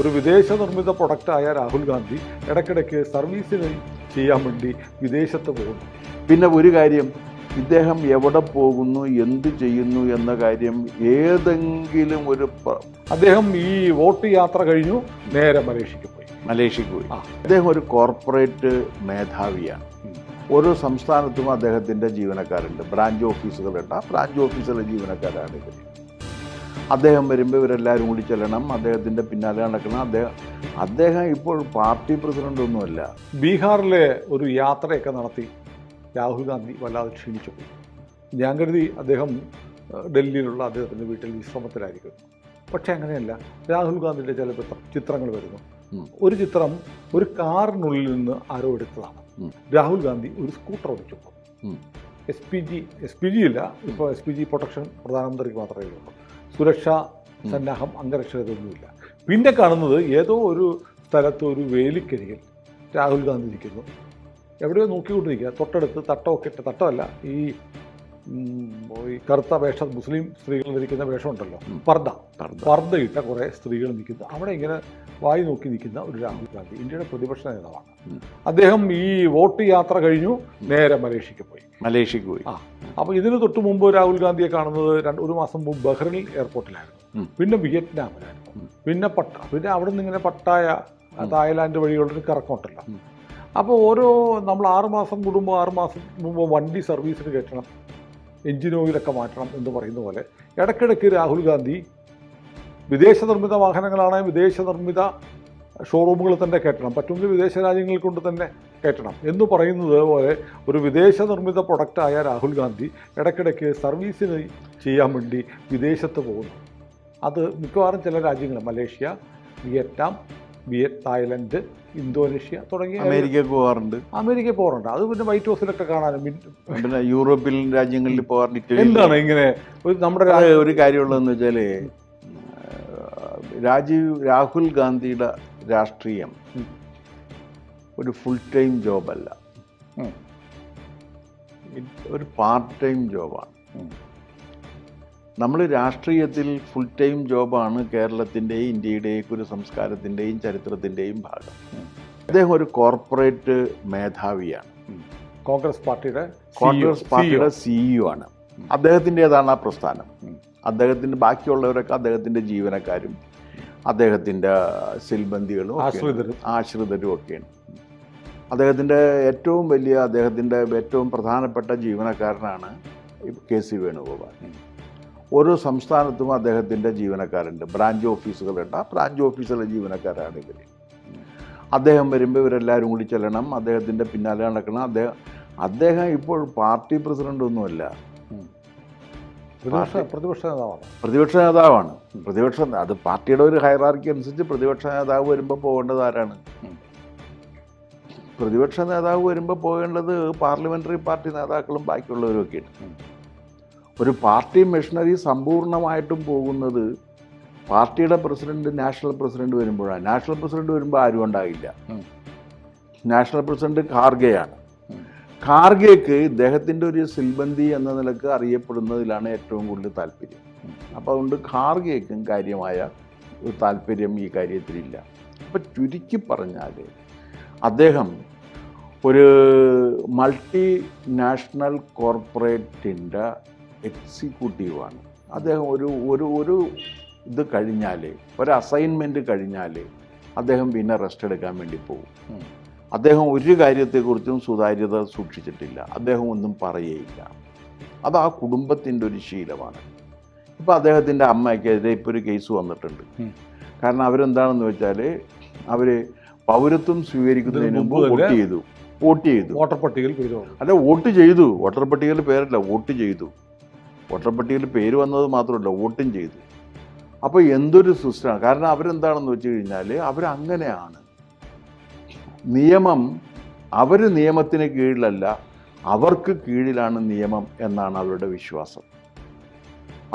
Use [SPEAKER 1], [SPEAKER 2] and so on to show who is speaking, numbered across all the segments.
[SPEAKER 1] ഒരു വിദേശ നിർമ്മിത പ്രൊഡക്റ്റായ രാഹുൽ ഗാന്ധി ഇടയ്ക്കിടയ്ക്ക് സർവീസിന് ചെയ്യാൻ വേണ്ടി വിദേശത്ത് പോകുന്നു.
[SPEAKER 2] പിന്നെ ഒരു കാര്യം, ഇദ്ദേഹം എവിടെ പോകുന്നു, എന്ത് ചെയ്യുന്നു എന്ന കാര്യം ഏതെങ്കിലും ഒരു
[SPEAKER 1] അദ്ദേഹം ഈ വോട്ട് യാത്ര കഴിഞ്ഞു നേരെ മലേഷ്യക്ക് പോയി.
[SPEAKER 2] അദ്ദേഹം ഒരു കോർപ്പറേറ്റ് മേധാവിയാണ്. ഓരോ സംസ്ഥാനത്തും അദ്ദേഹത്തിൻ്റെ ജീവനക്കാരുണ്ട്, ബ്രാഞ്ച് ഓഫീസുകളുണ്ട്. ആ ബ്രാഞ്ച് ഓഫീസിലെ ജീവനക്കാരാണ് ഇവർ. അദ്ദേഹം വരുമ്പോൾ ഇവരെല്ലാവരും കൂടി ചെല്ലണം, അദ്ദേഹത്തിൻ്റെ പിന്നാലെ നടക്കണം. അദ്ദേഹം ഇപ്പോൾ പാർട്ടി പ്രസിഡന്റ് ഒന്നുമല്ല.
[SPEAKER 1] ബീഹാറിലെ ഒരു യാത്രയൊക്കെ നടത്തി രാഹുൽ ഗാന്ധി വല്ലാതെ ക്ഷീണിച്ചു പോയി. ഞാൻ കരുതി അദ്ദേഹം ഡൽഹിയിലുള്ള അദ്ദേഹത്തിൻ്റെ വീട്ടിൽ വിശ്രമത്തിലായിരിക്കുന്നു. പക്ഷേ അങ്ങനെയല്ല. രാഹുൽ ഗാന്ധിയുടെ ചില ചിത്രങ്ങൾ വരുന്നു. ഒരു ചിത്രം ഒരു കാറിനുള്ളിൽ നിന്ന് ആരോ എടുത്തതാണ്. രാഹുൽ ഗാന്ധി ഒരു സ്കൂട്ടർ ഓടിച്ചു പോകും. എസ് പി ജി ഇല്ല, ഇപ്പോൾ SPG പ്രൊട്ടക്ഷൻ പ്രധാനമന്ത്രിക്ക് മാത്രമേ ഉള്ളൂ. സുരക്ഷാ സന്നാഹം അംഗരക്ഷകതൊന്നുമില്ല. പിന്നെ കാണുന്നത് ഏതോ ഒരു സ്ഥലത്ത് ഒരു വേലിക്കരികിൽ രാഹുൽ ഗാന്ധി ഇരിക്കുന്നു. എവിടെയോ നോക്കിക്കൊണ്ടിരിക്കുക. തൊട്ടടുത്ത് തട്ടമൊക്കെ ഇട്ട്, തട്ടമല്ല, ഈ കറുത്ത വേഷം, മുസ്ലിം സ്ത്രീകൾ ധരിക്കുന്ന വേഷമുണ്ടല്ലോ, പർദ്ദ ഇട്ട കുറേ സ്ത്രീകൾ നിൽക്കുന്നു. അവിടെ ഇങ്ങനെ വായി നോക്കി നിൽക്കുന്ന ഒരു രാഹുൽ ഗാന്ധി, ഇന്ത്യയുടെ പ്രതിപക്ഷ നേതാവാണ്. അദ്ദേഹം ഈ വോട്ട് യാത്ര കഴിഞ്ഞു നേരെ മലേഷ്യക്ക് പോയി. അപ്പോൾ ഇതിന് തൊട്ട് മുമ്പ് രാഹുൽ ഗാന്ധിയെ കാണുന്നത് ഒരു മാസം മുമ്പ് ബഹ്റിൻ എയർപോർട്ടിലായിരുന്നു. പിന്നെ വിയറ്റ്നാമിലായിരുന്നു. പിന്നെ അവിടെ നിന്ന് ഇങ്ങനെ പട്ടായ, തായ്ലാൻഡ് വഴിയുള്ളൊരു കറക്കമുണ്ടല്ലോ. അപ്പോൾ നമ്മൾ 6 മാസം മുമ്പ് വണ്ടി സർവീസിന് കയറ്റണം, എഞ്ചിൻ ഓയിലൊക്കെ മാറ്റണം എന്ന് പറയുന്ന പോലെ ഇടയ്ക്കിടയ്ക്ക് രാഹുൽ ഗാന്ധി വിദേശ നിർമ്മിത വാഹനങ്ങളാണ്, വിദേശ നിർമ്മിത ഷോറൂമുകൾ തന്നെ കയറ്റണം, പറ്റുമെങ്കിൽ വിദേശ രാജ്യങ്ങളിൽ കൊണ്ട് തന്നെ കയറ്റണം എന്ന് പറയുന്നത് പോലെ ഒരു വിദേശ നിർമ്മിത പ്രൊഡക്റ്റായ രാഹുൽ ഗാന്ധി ഇടയ്ക്കിടയ്ക്ക് സർവീസിന് ചെയ്യാൻ വേണ്ടി വിദേശത്ത് പോകുന്നു. അത് മിക്കവാറും ചില രാജ്യങ്ങൾ, മലേഷ്യ, വിയറ്റ്നാം, തായ്ലൻഡ്, ഇന്തോനേഷ്യ തുടങ്ങിയ
[SPEAKER 2] അമേരിക്കയിൽ പോകാറുണ്ട്.
[SPEAKER 1] അത് പിന്നെ വൈറ്റ് ഹൗസിലൊക്കെ കാണാനും,
[SPEAKER 2] പിന്നെ യൂറോപ്യൻ രാജ്യങ്ങളിൽ പോകാറുണ്ട്.
[SPEAKER 1] എന്താണ് ഇങ്ങനെ നമ്മുടെ
[SPEAKER 2] ഒരു കാര്യമുള്ളതെന്ന് വെച്ചാൽ, രാഹുൽ ഗാന്ധിയുടെ രാഷ്ട്രീയം ഒരു ഫുൾ ടൈം ജോബല്ല, ഒരു പാർട്ട് ടൈം ജോബാണ്. നമ്മൾ രാഷ്ട്രീയത്തിൽ ഫുൾ ടൈം ജോബാണ് കേരളത്തിൻ്റെയും ഇന്ത്യയുടെയും ഒരു സംസ്കാരത്തിൻ്റെയും ചരിത്രത്തിൻ്റെയും ഭാഗം. അദ്ദേഹം ഒരു കോർപ്പറേറ്റ് മേധാവിയാണ്.
[SPEAKER 1] കോൺഗ്രസ് പാർട്ടിയുടെ
[SPEAKER 2] CEO ആണ്. അദ്ദേഹത്തിൻ്റെതാണ് ആ പ്രസ്ഥാനം. അദ്ദേഹത്തിൻ്റെ ബാക്കിയുള്ളവരൊക്കെ അദ്ദേഹത്തിൻ്റെ ജീവനക്കാരും അദ്ദേഹത്തിൻ്റെ സിൽബന്ദികളും ആശ്രിതരും ഒക്കെയാണ്. അദ്ദേഹത്തിൻ്റെ ഏറ്റവും പ്രധാനപ്പെട്ട ജീവനക്കാരനാണ് KC വേണുഗോപാൽ. ഓരോ സംസ്ഥാനത്തും അദ്ദേഹത്തിൻ്റെ ജീവനക്കാരുണ്ട്, ബ്രാഞ്ച് ഓഫീസുകളുണ്ട്. ആ ബ്രാഞ്ച് ഓഫീസിലെ ജീവനക്കാരാണ് ഇവർ. അദ്ദേഹം വരുമ്പോൾ ഇവരെല്ലാവരും കൂടി ചെല്ലണം, അദ്ദേഹത്തിൻ്റെ പിന്നാലെ നടക്കണം. അദ്ദേഹം ഇപ്പോൾ പാർട്ടി പ്രസിഡന്റ് ഒന്നുമല്ല, പ്രതിപക്ഷ നേതാവാണ്. അത് പാർട്ടിയുടെ ഒരു ഹൈറാർക്കി അനുസരിച്ച് പ്രതിപക്ഷ നേതാവ് വരുമ്പോൾ പോകേണ്ടത് ആരാണ്? പ്രതിപക്ഷ നേതാവ് വരുമ്പോൾ പോകേണ്ടത് പാർലമെൻ്ററി പാർട്ടി നേതാക്കളും ബാക്കിയുള്ളവരും ഒക്കെയാണ്. ഒരു പാർട്ടി മെഷീനറി സമ്പൂർണ്ണമായിട്ടും പോകുന്നത് പാർട്ടിയുടെ പ്രസിഡന്റ്, നാഷണൽ പ്രസിഡന്റ് വരുമ്പോഴാണ്. നാഷണൽ പ്രസിഡന്റ് വരുമ്പോൾ ആരും ഉണ്ടാകില്ല. National president ഖാർഗെയാണ്. ഖാർഗെക്ക് ഇദ്ദേഹത്തിൻ്റെ ഒരു സിൽബന്തി എന്ന നിലക്ക് അറിയപ്പെടുന്നതിലാണ് ഏറ്റവും കൂടുതൽ താല്പര്യം. അപ്പോൾ അതുകൊണ്ട് ഖാർഗെക്കും കാര്യമായ ഒരു താല്പര്യം ഈ കാര്യത്തിലില്ല. അപ്പം ചുരുക്കി പറഞ്ഞാൽ അദ്ദേഹം ഒരു മൾട്ടി നാഷണൽ കോർപ്പറേറ്റിൻ്റെ എക്സിക്യൂട്ടീവാണ്. അദ്ദേഹം ഒരു ഇത് കഴിഞ്ഞാൽ, ഒരു അസൈൻമെൻറ്റ് കഴിഞ്ഞാൽ അദ്ദേഹം പിന്നെ റെസ്റ്റ് എടുക്കാൻ വേണ്ടി പോകും. അദ്ദേഹം ഒരു കാര്യത്തെക്കുറിച്ചും സുതാര്യത സൂക്ഷിച്ചിട്ടില്ല. അദ്ദേഹം ഒന്നും പറയുകയില്ല. അത് ആ കുടുംബത്തിൻ്റെ ഒരു ശീലമാണ്. ഇപ്പോൾ അദ്ദേഹത്തിൻ്റെ അമ്മയ്ക്കെതിരെ ഇപ്പോൾ ഒരു കേസ് വന്നിട്ടുണ്ട്. കാരണം അവരെന്താണെന്ന് വെച്ചാൽ, അവർ പൗരത്വം സ്വീകരിക്കുന്നതിന് മുമ്പ് വോട്ട് ചെയ്തു.
[SPEAKER 1] വോട്ടർ പട്ടികയിൽ പേര്
[SPEAKER 2] അല്ല, വോട്ട് ചെയ്തു. വോട്ടർ പട്ടികയിൽ പേരല്ല, വോട്ട് ചെയ്തു. വോട്ടർ പട്ടികയിൽ പേര് വന്നത് മാത്രമല്ല, വോട്ടും ചെയ്തു. അപ്പോൾ എന്തൊരു സിസ്റ്റമാണ്. കാരണം അവരെന്താണെന്ന് വെച്ച് കഴിഞ്ഞാൽ, അവരങ്ങനെയാണ്. അവർ നിയമത്തിന് കീഴിലല്ല, അവർക്ക് കീഴിലാണ് നിയമം എന്നാണ് അവരുടെ വിശ്വാസം.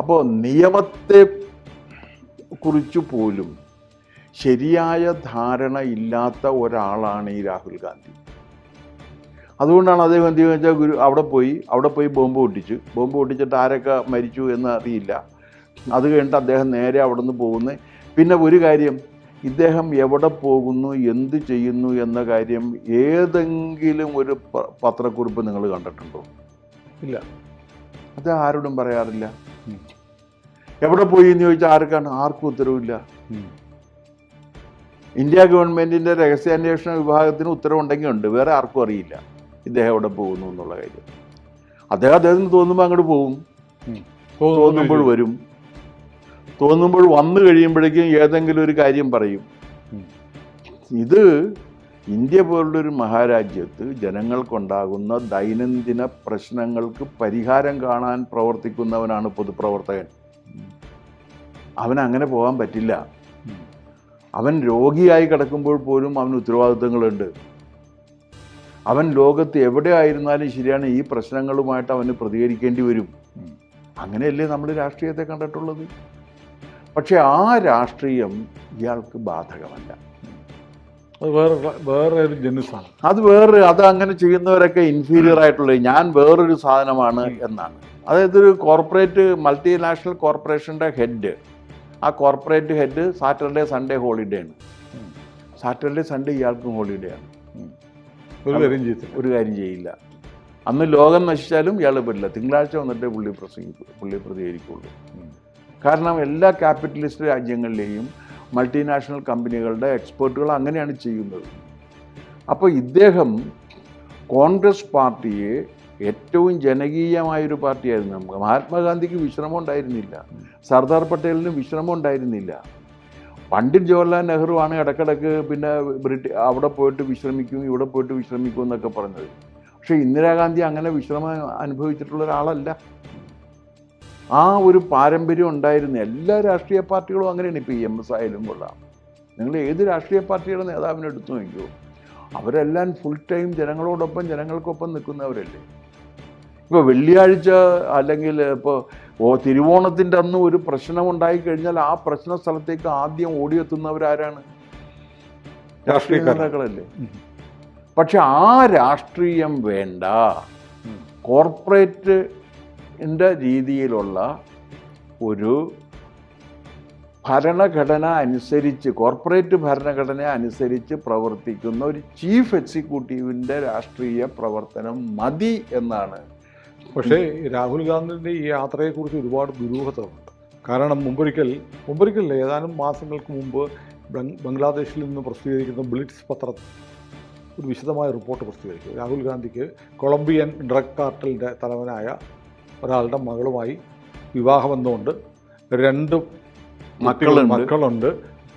[SPEAKER 2] അപ്പോൾ നിയമത്തെ കുറിച്ച് പോലും ശരിയായ ധാരണ ഇല്ലാത്ത ഒരാളാണ് ഈ രാഹുൽ ഗാന്ധി. അതുകൊണ്ടാണ് അദ്ദേഹം എന്ത് വെച്ചാൽ അവിടെ പോയി ബോംബ് പൊട്ടിച്ചിട്ട് ആരൊക്കെ മരിച്ചു എന്ന് അറിയില്ല. അത് കഴിഞ്ഞിട്ട് അദ്ദേഹം നേരെ അവിടെ നിന്ന് പോകുന്നത്. പിന്നെ ഒരു കാര്യം, ഇദ്ദേഹം എവിടെ പോകുന്നു, എന്ത് ചെയ്യുന്നു എന്ന കാര്യം ഏതെങ്കിലും ഒരു പത്രക്കുറിപ്പ് നിങ്ങൾ കണ്ടിട്ടുണ്ടോ?
[SPEAKER 1] ഇല്ല.
[SPEAKER 2] അത് ആരോടും പറയാറില്ല. എവിടെ പോയി എന്ന് ചോദിച്ചാൽ ആർക്കും ഉത്തരവില്ല. ഇന്ത്യ ഗവൺമെന്റിന്റെ രഹസ്യാന്വേഷണ വിഭാഗത്തിന് ഉത്തരവുണ്ടെങ്കിൽ ഉണ്ട്, വേറെ ആർക്കും അറിയില്ല ഇദ്ദേഹം എവിടെ പോകുന്നു എന്നുള്ള കാര്യം. അദ്ദേഹത്തിന് തോന്നുമ്പോൾ അങ്ങോട്ട് പോകും, തോന്നുമ്പോൾ വരും, തോന്നുമ്പോൾ വന്നു കഴിയുമ്പോഴേക്കും ഏതെങ്കിലും ഒരു കാര്യം പറയും. ഇത് ഇന്ത്യ പോലുള്ളൊരു മഹാരാജ്യത്ത് ജനങ്ങൾക്കുണ്ടാകുന്ന ദൈനംദിന പ്രശ്നങ്ങൾക്ക് പരിഹാരം കാണാൻ പ്രവർത്തിക്കുന്നവനാണ് പൊതുപ്രവർത്തകൻ. അവനങ്ങനെ പോകാൻ പറ്റില്ല. അവൻ രോഗിയായി കിടക്കുമ്പോൾ പോലും അവന് ഉത്തരവാദിത്തങ്ങളുണ്ട്. അവൻ ലോകത്ത് എവിടെ ആയിരുന്നാലും ശരിയാണ്, ഈ പ്രശ്നങ്ങളുമായിട്ട് അവന് പ്രതികരിക്കേണ്ടി വരും. അങ്ങനെയല്ലേ നമ്മൾ രാഷ്ട്രീയത്തെ കണ്ടിട്ടുള്ളത്. പക്ഷെ ആ രാഷ്ട്രീയം ഇയാൾക്ക് ബാധകമല്ല.
[SPEAKER 1] അത് വേറെ ഒരു ജനുസാണ്.
[SPEAKER 2] അത് അങ്ങനെ ചെയ്യുന്നവരൊക്കെ ഇൻഫീരിയർ ആയിട്ടുള്ളത്. ഞാൻ വേറൊരു സാധനമാണ് എന്നാണ്. അതായത് ഒരു കോർപ്പറേറ്റ് മൾട്ടിനാഷണൽ കോർപ്പറേഷൻ്റെ ഹെഡ്, ആ corporate head Saturday Sunday holiday ആണ്. സാറ്റർഡേ സൺഡേ ഇയാൾക്കും ഹോളിഡേ ആണ്. ഒരു കാര്യം ചെയ്യില്ല. അന്ന് ലോകം നശിച്ചാലും ഇയാൾ പറ്റില്ല. തിങ്കളാഴ്ച വന്നിട്ടേ പുള്ളി പ്രതികരിക്കുള്ളൂ. കാരണം എല്ലാ ക്യാപിറ്റലിസ്റ്റ് രാജ്യങ്ങളിലെയും മൾട്ടിനാഷണൽ കമ്പനികളുടെ എക്സ്പേർട്ടുകൾ അങ്ങനെയാണ് ചെയ്യുന്നത്. അപ്പോൾ ഇദ്ദേഹം കോൺഗ്രസ് പാർട്ടിയെ ഏറ്റവും ജനകീയമായൊരു പാർട്ടിയായിരുന്നു. മഹാത്മാഗാന്ധിക്ക് വിശ്രമം ഉണ്ടായിരുന്നില്ല, സർദാർ പട്ടേലിന് വിശ്രമം ഉണ്ടായിരുന്നില്ല. പണ്ഡിറ്റ് ജവഹർലാൽ നെഹ്റു ആണ് ഇടക്കിടക്ക് പിന്നെ അവിടെ പോയിട്ട് വിശ്രമിക്കും, ഇവിടെ പോയിട്ട് വിശ്രമിക്കും എന്നൊക്കെ പറഞ്ഞത്. പക്ഷേ ഇന്ദിരാഗാന്ധി അങ്ങനെ വിശ്രമം അനുഭവിച്ചിട്ടുള്ള ഒരാളല്ല. ആ ഒരു പാരമ്പര്യം ഉണ്ടായിരുന്നു. എല്ലാ രാഷ്ട്രീയ പാർട്ടികളും അങ്ങനെയാണ്. ഇപ്പോൾ EMS ആയാലും കൊള്ളാം, നിങ്ങൾ ഏത് രാഷ്ട്രീയ പാർട്ടിയുടെ നേതാവിനെ എടുത്തു നോക്കിയോ, അവരെല്ലാം ഫുൾ ടൈം ജനങ്ങളോടൊപ്പം ജനങ്ങൾക്കൊപ്പം നിൽക്കുന്നവരല്ലേ. ഇപ്പോൾ വെള്ളിയാഴ്ച അല്ലെങ്കിൽ ഇപ്പോൾ തിരുവോണത്തിൻ്റെ അന്ന് ഒരു പ്രശ്നം ഉണ്ടായിക്കഴിഞ്ഞാൽ ആ പ്രശ്ന സ്ഥലത്തേക്ക് ആദ്യം ഓടിയെത്തുന്നവരാരാണ്? രാഷ്ട്രീയ നേതാക്കളല്ലേ. പക്ഷെ ആ രാഷ്ട്രീയം വേണ്ട. കോർപ്പറേറ്റിൻ്റെ രീതിയിലുള്ള ഒരു ഭരണഘടന അനുസരിച്ച്, കോർപ്പറേറ്റ് ഭരണഘടന അനുസരിച്ച് പ്രവർത്തിക്കുന്ന ഒരു ചീഫ് എക്സിക്യൂട്ടീവിൻ്റെ രാഷ്ട്രീയ പ്രവർത്തനം മതി എന്നാണ്.
[SPEAKER 1] പക്ഷേ രാഹുൽ ഗാന്ധിൻ്റെ ഈ യാത്രയെക്കുറിച്ച് ഒരുപാട് ദുരൂഹതകളുണ്ട്. കാരണം മുമ്പൊരിക്കൽ ഏതാനും മാസങ്ങൾക്ക് മുമ്പ് ബംഗ്ലാദേശിൽ നിന്ന് പ്രസിദ്ധീകരിക്കുന്ന ബ്ലിറ്റ്സ് പത്രത്തിൽ ഒരു വിശദമായ റിപ്പോർട്ട് പ്രസിദ്ധീകരിച്ചു. രാഹുൽ ഗാന്ധിക്ക് കൊളംബിയൻ ഡ്രഗ് കാർട്ടലിൻ്റെ തലവനായ ഒരാളുടെ മകളുമായി വിവാഹബന്ധമുണ്ട്, 2 മക്കളുണ്ട്,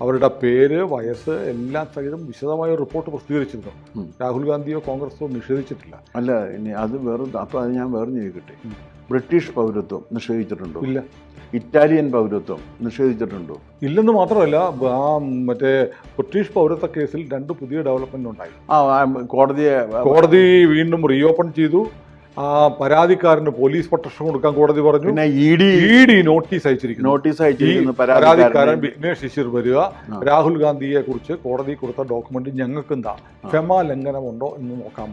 [SPEAKER 1] അവരുടെ പേര്, വയസ്സ് എല്ലാം സഹിതം വിശദമായ റിപ്പോർട്ട് പ്രസിദ്ധീകരിച്ചിരുന്നു. രാഹുൽ ഗാന്ധിയോ കോൺഗ്രസോ നിഷേധിച്ചിട്ടില്ല.
[SPEAKER 2] അല്ല, ഇനി അത് അപ്പോൾ അത് ഞാൻ വേറെ ചോദിക്കട്ടെ, ബ്രിട്ടീഷ് പൗരത്വം നിഷേധിച്ചിട്ടുണ്ടോ?
[SPEAKER 1] ഇല്ല.
[SPEAKER 2] ഇറ്റാലിയൻ പൗരത്വം നിഷേധിച്ചിട്ടുണ്ടോ?
[SPEAKER 1] ഇല്ലെന്ന് മാത്രമല്ല, ആ മറ്റേ ബ്രിട്ടീഷ് പൗരത്വ കേസിൽ 2 പുതിയ ഡെവലപ്മെന്റ് ഉണ്ടായി. കോടതി വീണ്ടും റീഓപ്പൺ ചെയ്തു. ആ പരാതിക്കാരന് പോലീസ് പ്രൊട്ടക്ഷൻ കൊടുക്കാൻ കോടതി പറഞ്ഞു.
[SPEAKER 2] പിന്നെ
[SPEAKER 1] ഇഡി നോട്ടീസ് അയച്ചിരിക്കുന്നു. പരാതിക്കാരൻ വിഘ്നേഷ് ശിശിർ വരിക, രാഹുൽ ഗാന്ധിയെ കുറിച്ച് കോടതി കൊടുത്ത ഡോക്യുമെന്റ് ഞങ്ങൾക്ക് എന്താ ക്ഷമാ ലംഘനമുണ്ടോ എന്ന് നോക്കാൻ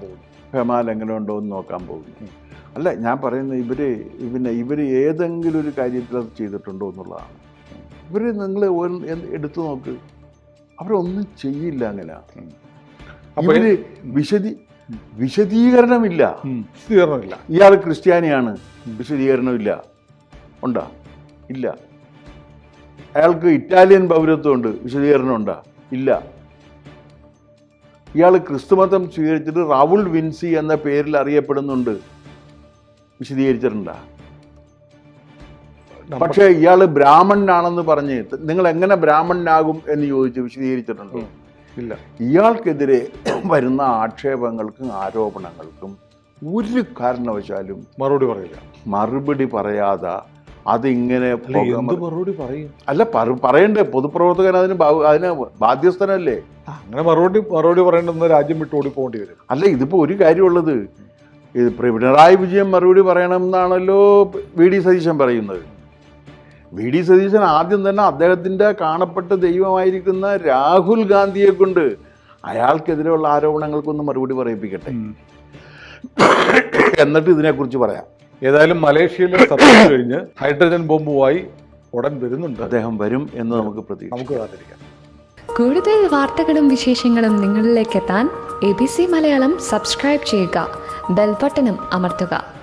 [SPEAKER 1] പോകുന്നു.
[SPEAKER 2] അല്ല, ഞാൻ പറയുന്നത് ഇവര് ഏതെങ്കിലും ഒരു കാര്യത്തിൽ അത് ചെയ്തിട്ടുണ്ടോ എന്നുള്ളതാണ്. നിങ്ങൾ എടുത്തു നോക്ക്, അവരൊന്നും ചെയ്യില്ല. അങ്ങനെ അവര് വിശദീകരണമില്ല. ഇയാൾ ക്രിസ്ത്യാനിയാണ്, വിശദീകരണമില്ല. ഉണ്ടോ? ഇല്ല. അയാൾക്ക് ഇറ്റാലിയൻ പൗരത്വമുണ്ട്, വിശദീകരണം ഉണ്ടോ? ഇല്ല. ഇയാൾ ക്രിസ്തുമതം സ്വീകരിച്ചിട്ട് റാവുൾ വിൻസി എന്ന പേരിൽ അറിയപ്പെടുന്നുണ്ട്, വിശദീകരിച്ചിട്ടുണ്ടോ? പക്ഷേ ഇയാൾ ബ്രാഹ്മണനാണെന്ന് പറഞ്ഞ് നിങ്ങൾ എങ്ങനെ ബ്രാഹ്മണനാകും എന്ന് ചോദിച്ച് വിശദീകരിച്ചിട്ടുണ്ടോ? ഇല്ല. ഇയാൾക്കെതിരെ വരുന്ന ആക്ഷേപങ്ങൾക്കും ആരോപണങ്ങൾക്കും ഒരു കാരണവശാലും മറുപടി പറയാതെ അതിങ്ങനെ
[SPEAKER 1] മറുപടി പറയും.
[SPEAKER 2] അല്ല, പറയണ്ടേ? പൊതുപ്രവർത്തകൻ അതിന് ബാധ്യസ്ഥനല്ലേ?
[SPEAKER 1] അങ്ങനെ മറുപടി പറയേണ്ടെന്ന് രാജ്യം വിട്ട് ഓടിപ്പോകേണ്ടി വരും.
[SPEAKER 2] അല്ല, ഇതിപ്പോ ഒരു കാര്യമുള്ളത്, ഇത് പിണറായി വിജയൻ മറുപടി പറയണം എന്നാണല്ലോ VD സതീശൻ പറയുന്നത്. VD സതീശൻ ആദ്യം തന്നെ അദ്ദേഹത്തിൻ്റെ കാണപ്പെട്ട ദൈവമായിരിക്കുന്ന രാഹുൽ ഗാന്ധിയെ കൊണ്ട് അയാൾക്കെതിരെയുള്ള ആരോപണങ്ങൾക്കൊന്ന് മറുപടി പറയിപ്പിക്കട്ടെ, എന്നിട്ട് ഇതിനെക്കുറിച്ച് പറയാം.
[SPEAKER 1] ഏതായാലും മലേഷ്യയിലെ സത്യം കഴിഞ്ഞ് ഹൈഡ്രജൻ ബോംബുമായി ഉടൻ വരുന്നുണ്ട്.
[SPEAKER 2] അദ്ദേഹം വരും എന്ന് നമുക്ക് കാത്തിരിക്കാം.
[SPEAKER 3] കൂടുതൽ വാർത്തകളും വിശേഷങ്ങളും നിങ്ങളിലേക്ക് എത്താൻ ABC മലയാളം സബ്സ്ക്രൈബ് ചെയ്യുക, ബെൽബട്ടനും അമർത്തുക.